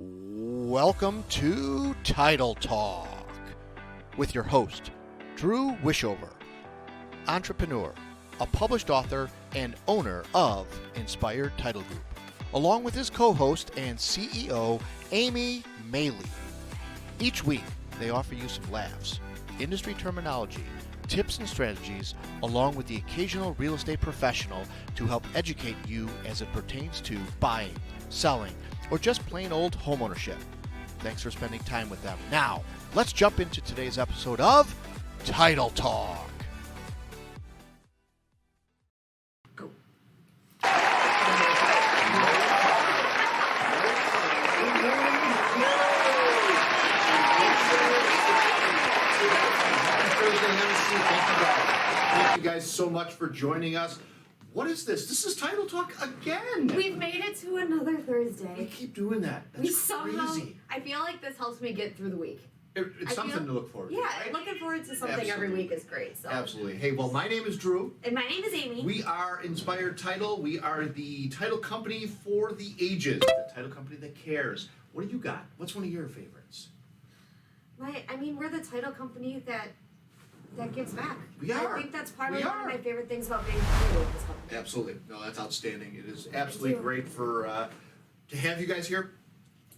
Welcome to Title Talk with your host, Drew Wishover, entrepreneur, a published author, and owner of Inspired Title Group, along with his co-host and CEO, Amy Maley. Each week, they offer you some laughs, industry terminology, tips and strategies, along with the occasional real estate professional to help educate you as it pertains to buying, selling, or just plain old homeownership. Thanks for spending time with them. Now, let's jump into today's episode of Title Talk. Go. Thank you guys so much for joining us. What is this? This is Title Talk again. We've made it to another We Thursday. keep doing that. That's We somehow, crazy. I feel like this helps me get through the week. It's I something feel- to look forward to. Yeah, right? looking forward to something every Absolutely. week is great. So. Absolutely. Hey, well, my name is Drew. And my name is Amy. We are Inspired Title. We are the title company for the ages, the title company that cares. What do you got? What's one of your favorites? We're the title company that gives back. We are. I think that's probably We one are. of my favorite things about being part of this company. Absolutely. No, that's outstanding. It is absolutely too. great to have you guys here.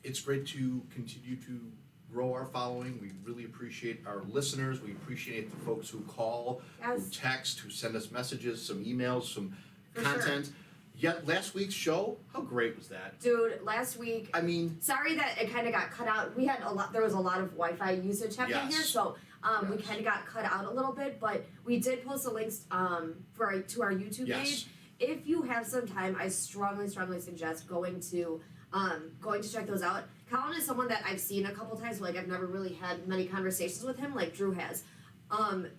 It's great to continue to grow our following. We really appreciate our listeners. We appreciate the folks who call, who Yes. text, who send us messages, some emails, some For content. Yet last week's show, how great was that? Dude, last week, I mean, sorry that it kind of got cut out. There was a lot of Wi-Fi usage happening Yes. here, so we Yes. kind of got cut out a little bit. But we did post the links to our YouTube Yes. page. If you have some time, I strongly suggest going to check those out. Colin is someone that I've seen a couple times, but I've never really had many conversations with him like Drew has.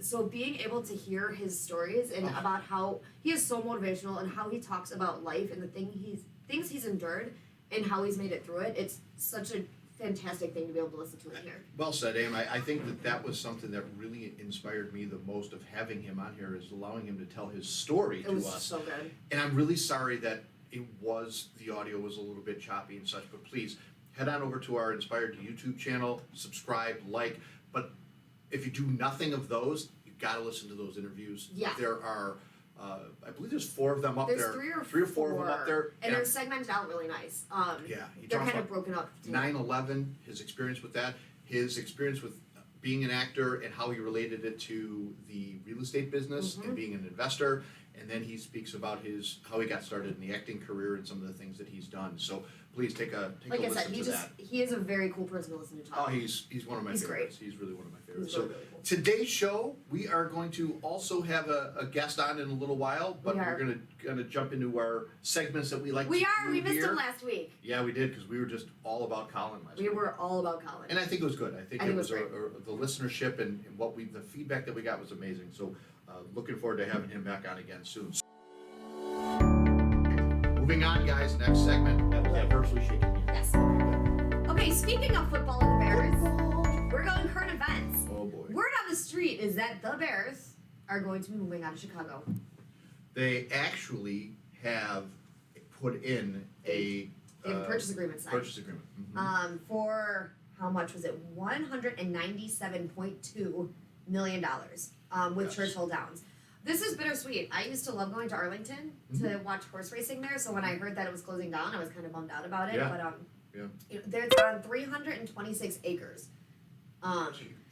So being able to hear his stories and about how he is so motivational and how he talks about life and the things he's endured and how he's made it through it, it's such a fantastic thing to be able to listen to and hear. well said, Aim. I think that was something that really inspired me the most of having him on here, is allowing him to tell his story It to was us. so good. And I'm really sorry that the audio was a little bit choppy and such, but please head on over to our Inspired YouTube channel, subscribe, like. But if you do nothing of those, you've got to listen to those interviews. Yeah. There are, I believe there's 4 of them up There's there. three or four of them up there. And they're segmented out really nice. Yeah, he They're talks kind of about broken up. too. 9/11, his experience with that, his experience with being an actor and how he related it to the real estate business Mhm. and being an investor. And then he speaks about how he got started in the acting career and some of the things that he's done. So please take a Like I listen said, to that. he is a very cool person to listen to talk. Oh, he's one of my He's favorites. He's really one of my favorites. He's So really, really cool. today's show, we are going to also have a guest on in a little while, but We are. we're gonna jump into our segments that we like We to are. do We missed here. him last week. Yeah, we did, because we were just all about Colin last We week. were all about Colin. And I think it was good. I think I it think it was was the listenership and the feedback that we got was amazing. So looking forward to having him back on again soon. Moving on, guys. Next segment. That was adversely shaking hands. Yes. Okay, speaking of football and the Bears, we're going current events. Oh boy. Word on the street is that the Bears are going to be moving out of Chicago. They actually have put in a They have a purchase agreement signed. purchase agreement. Mhm. For how much was it? $197.2 million with Yes. Churchill Downs. This is bittersweet. I used to love going to Arlington to watch horse racing there, so when I heard that it was closing down, I was kind of bummed out about it. Yeah. But Yeah. it's on 326 acres.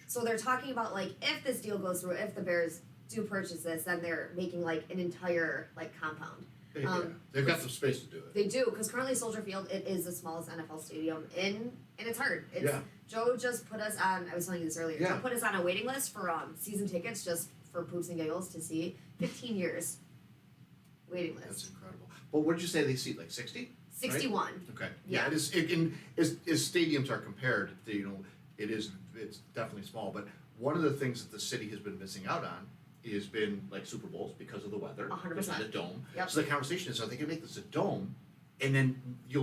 So they're talking about like if this deal goes through, if the Bears do purchase this, then they're making like an entire like compound. Yeah. They've got some space to do it. They do, because currently Soldier Field, it is the smallest NFL stadium and it's hard. It's, Yeah. Joe just put us on, I was telling you this earlier, Yeah. Joe put us on a waiting list for season tickets just for poops and giggles to see. 15 years waiting That's list. incredible. Well, what did you say they seat, like 60? 61. Okay. Yeah. It is. As stadiums are compared, it's definitely small. But one of the things that the city has been missing out on has been like Super Bowls because of the weather. 100%. It's not a dome. Yep. So the conversation is, are they going to make this a dome, and then it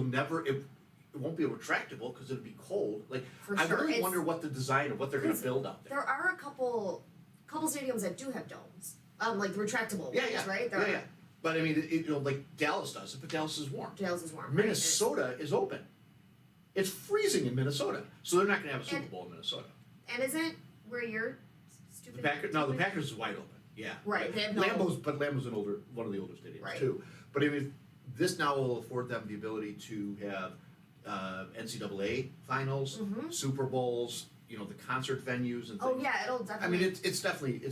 won't be retractable because it'll be cold. Like For I sure. really It's- wonder what the design of what they're going to Because build out there. There are a couple stadiums that do have domes. Like the retractable Yeah, ones, yeah. right? There Yeah, are. yeah. But I mean, like Dallas does it, but Dallas is warm. Dallas is warm. right? Minnesota is open. It's freezing in Minnesota, so they're not going to have a Super And- Bowl in Minnesota. And isn't where you're The stupid? Packers is wide open. Yeah, Right, they have no- Lambeau's one of the older stadiums Right. too. But I mean, this now will afford them the ability to have NCAA finals, Mhm. Super Bowls, the concert venues and things. Oh yeah, it'll I definitely. mean, it's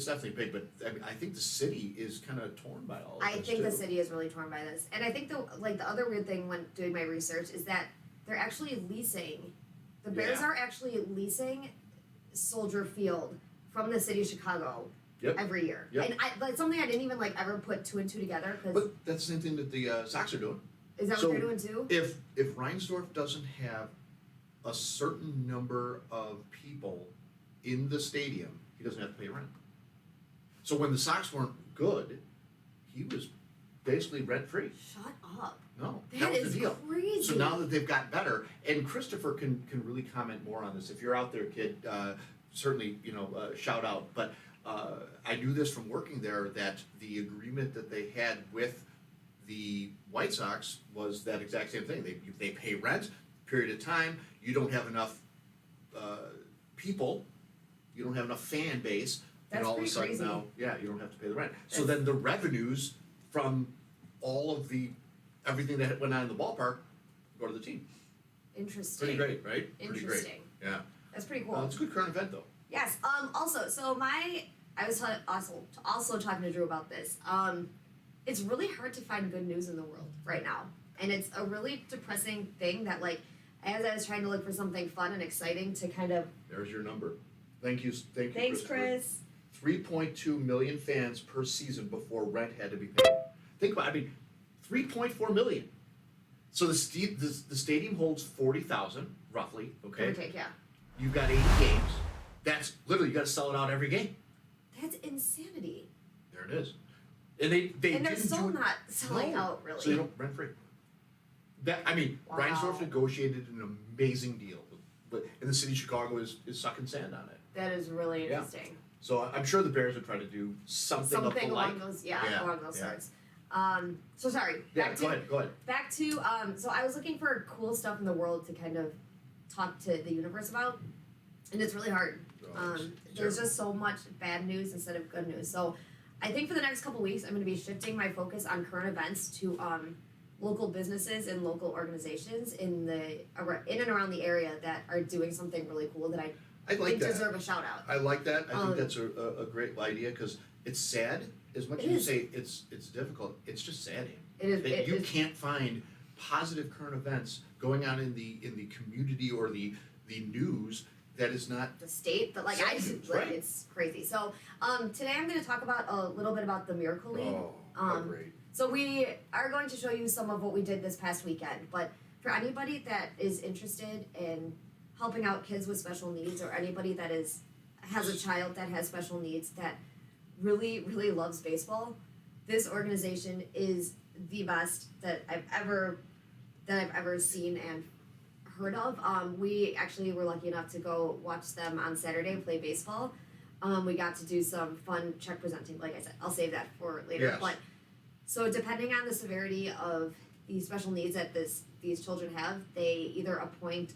definitely big, but I mean, I think the city is kind of torn by all of I this think the too. city is really torn by this, and I think the other weird thing when doing my research is that they're actually leasing. The Bears Yeah. are actually leasing Soldier Field from the city of Chicago Yep. every year, Yep. and that's something I didn't even ever put two and two together because But that's the same thing that the Sox are doing. is that so- what they're doing too? If Reinsdorf doesn't have a certain number of people in the stadium, he doesn't have to pay rent. So when the Sox weren't good, he was basically rent free. Shut up! No, That was is the deal. crazy. So now that they've got better, and Christopher can really comment more on this. If you're out there, kid, certainly shout out. But I knew this from working there that the agreement that they had with the White Sox was that exact same thing. They pay rent, period of time. You don't have enough people, you don't have enough fan base, and That's all of a pretty sudden crazy. now, you don't have to pay the rent. So That's- then the revenues from all of everything that went on in the ballpark go to the team. Interesting. Pretty great, right? Pretty great. Interesting. Yeah. That's pretty cool. It's a good current event though. Yes. Also, so I was also talking to Drew about this. It's really hard to find good news in the world right now, and it's a really depressing thing that as I was trying to look for something fun and exciting to kind of. There's your number. Thank you. Thanks, Chris. 3.2 million fans per season before rent had to be paid. Think about it. 3.4 million. So the stadium holds 40,000 roughly. Give Okay. or take, yeah. You've got 80 games. That's literally you got to sell it out every game. That's insanity. There it is. And they And they're didn't still do it- not selling No. out really. So they don't rent free. Wow. Reinsdorf negotiated an amazing deal, and the city of Chicago is sucking sand on it. That is really Yeah. interesting. So I'm sure the Bears would try to do something of the along like. those Yeah, along those yeah. sorts. So sorry. Yeah, Back go to ahead. back to so I was looking for cool stuff in the world to kind of talk to the universe about, and it's really hard. Oh, it's There's terrible. just so much bad news instead of good news. So I think for the next couple weeks I'm going to be shifting my focus on current events to local businesses and local organizations in and around the area that are doing something really cool that I I like think that. deserve a shout out. I like that. I think Um, that's a great idea because it's sad. As much It as you is. say it's difficult, it's just sad. It is. That It you is can't find positive current events going on in the community or the news that is not. the state, but Sad news, right. it's crazy. So today I'm going to talk about a little bit about the Miracle League. Oh, how Um, great! So we are going to show you some of what we did this past weekend, but for anybody that is interested in helping out kids with special needs or anybody that has a child that has special needs that really, really loves baseball, this organization is the best that I've ever seen and heard of. We actually were lucky enough to go watch them on Saturday play baseball. We got to do some fun check presenting. Like I said, I'll save that for later. Yes. But so depending on the severity of the special needs that these children have, they either appoint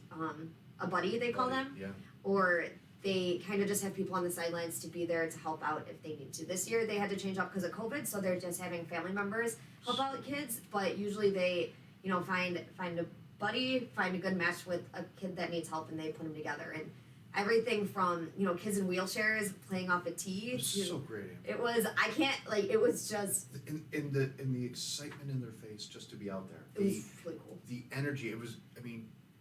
a buddy, they call them, Yeah. or they kind of just have people on the sidelines to be there to help out if they need to. This year they had to change up because of COVID, so they're just having family members help out kids. But usually they, find a buddy, find a good match with a kid that needs help, and they put them together. And everything from kids in wheelchairs playing off a tee. It was to- so great. Amy. It was it was just In the excitement in their face just to be out there. it was really cool. The energy. It was.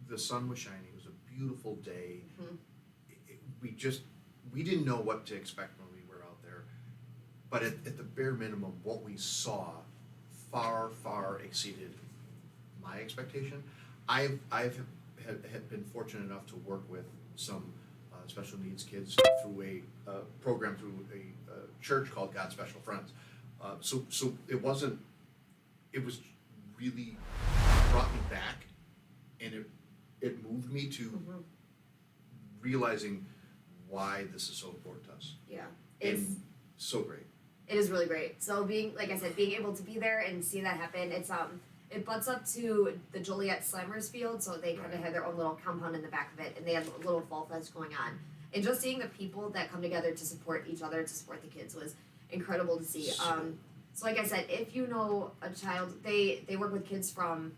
The sun was shining. It was a beautiful day. Mhm. We didn't know what to expect when we were out there, but at the bare minimum, what we saw far exceeded my expectation. I've had been fortunate enough to work with some special needs kids through a program through a church called God's Special Friends. So it wasn't. It was really brought me back, and it moved me to Mhm. realizing why this is so important to us. Yeah, it's. And so great. It is really great. So being, like I said, being able to be there and see that happen, it's it butts up to the Joliet Slammers field, so they kind of have their own little compound in the back of it, and they have a little fall fest going on. And just seeing the people that come together to support each other, to support the kids, was incredible to see. So like I said, if you know a child, they work with kids from,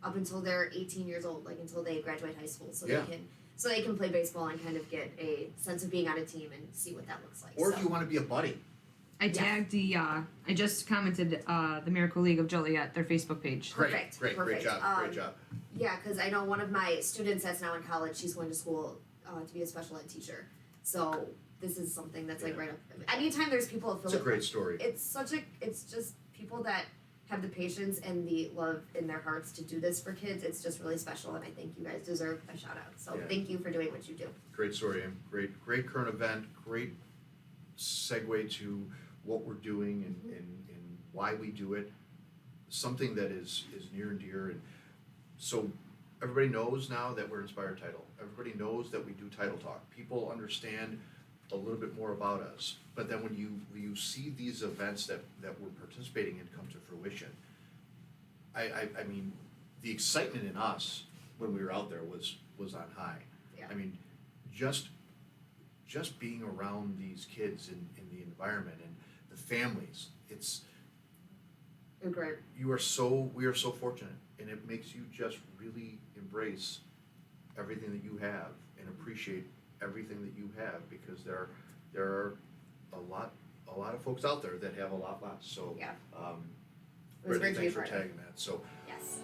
up until they're 18 years old, like until they graduate high school, so they can play baseball and kind of get a sense of being on a team and see what that looks like. Or if you want to be a buddy. I tagged I just commented the Miracle League of Joliet, their Facebook page. Perfect. Great job. Great job. Yeah, because I know one of my students that's now in college, she's going to school to be a special ed teacher. So this is something that's like right up. Anytime there's people affiliated. It's a great story. It's just people that have the patience and the love in their hearts to do this for kids. It's just really special, and I think you guys deserve a shout out. So thank you for doing what you do. Great story, and great current event. Great segue to what we're doing and why we do it. Something that is near and dear, and so everybody knows now that we're Inspired Title. Everybody knows that we do Title Talk. People understand a little bit more about us. But then when you see these events that we're participating in come to fruition, I mean, the excitement in us when we were out there was on high. Yeah. I mean, just being around these kids in the environment and the families, Great. we are so fortunate, and it makes you just really embrace everything that you have and appreciate everything that you have, because there are a lot of folks out there that have a lot less. So Yeah. Brittany, thanks for tagging that. So Yes.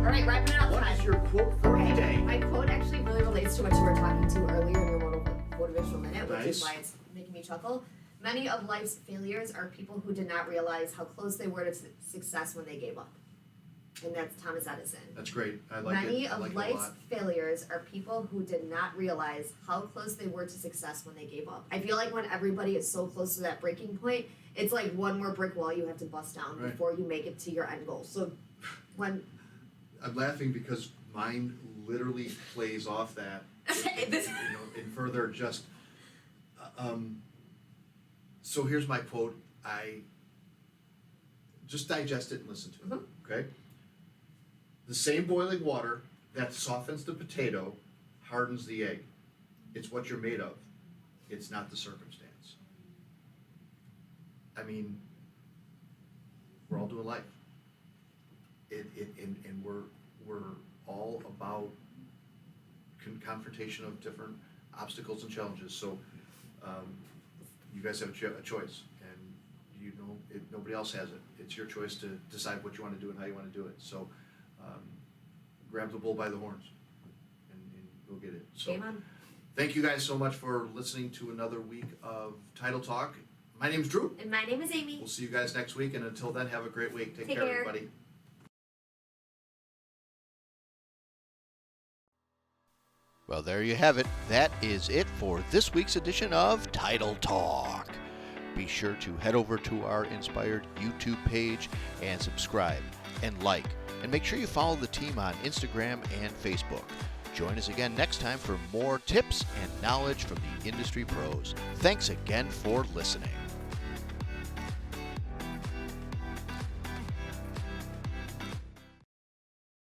All right, wrapping it up. what is your quote for today? My quote actually really relates to what you were talking to earlier in your motivational minute, which is why it's making me chuckle. Many of life's failures are people who did not realize how close they were to success when they gave up. And that's Thomas Edison. That's great. I like Many it. I of like it a life's lot. failures are people who did not realize how close they were to success when they gave up. I feel like when everybody is so close to that breaking point, it's like one more brick wall you have to bust down Right. before you make it to your end goal. So when I'm laughing because mine literally plays off that. And further just. So here's my quote. I just digest it and listen to it. Okay. The same boiling water that softens the potato hardens the egg. It's what you're made of. It's not the circumstance. I mean, we're all doing life. And we're all about confrontation of different obstacles and challenges. So you guys have a choice, and nobody else has it. It's your choice to decide what you want to do and how you want to do it. So grab the bull by the horns and go get it. So game on. thank you guys so much for listening to another week of Title Talk. My name's Drew. And my name is Amy. We'll see you guys next week, and until then, have a great week. Take care, care. everybody. Well, there you have it. That is it for this week's edition of Title Talk. Be sure to head over to our Inspired YouTube page and subscribe and like. And make sure you follow the team on Instagram and Facebook. Join us again next time for more tips and knowledge from the industry pros. Thanks again for listening.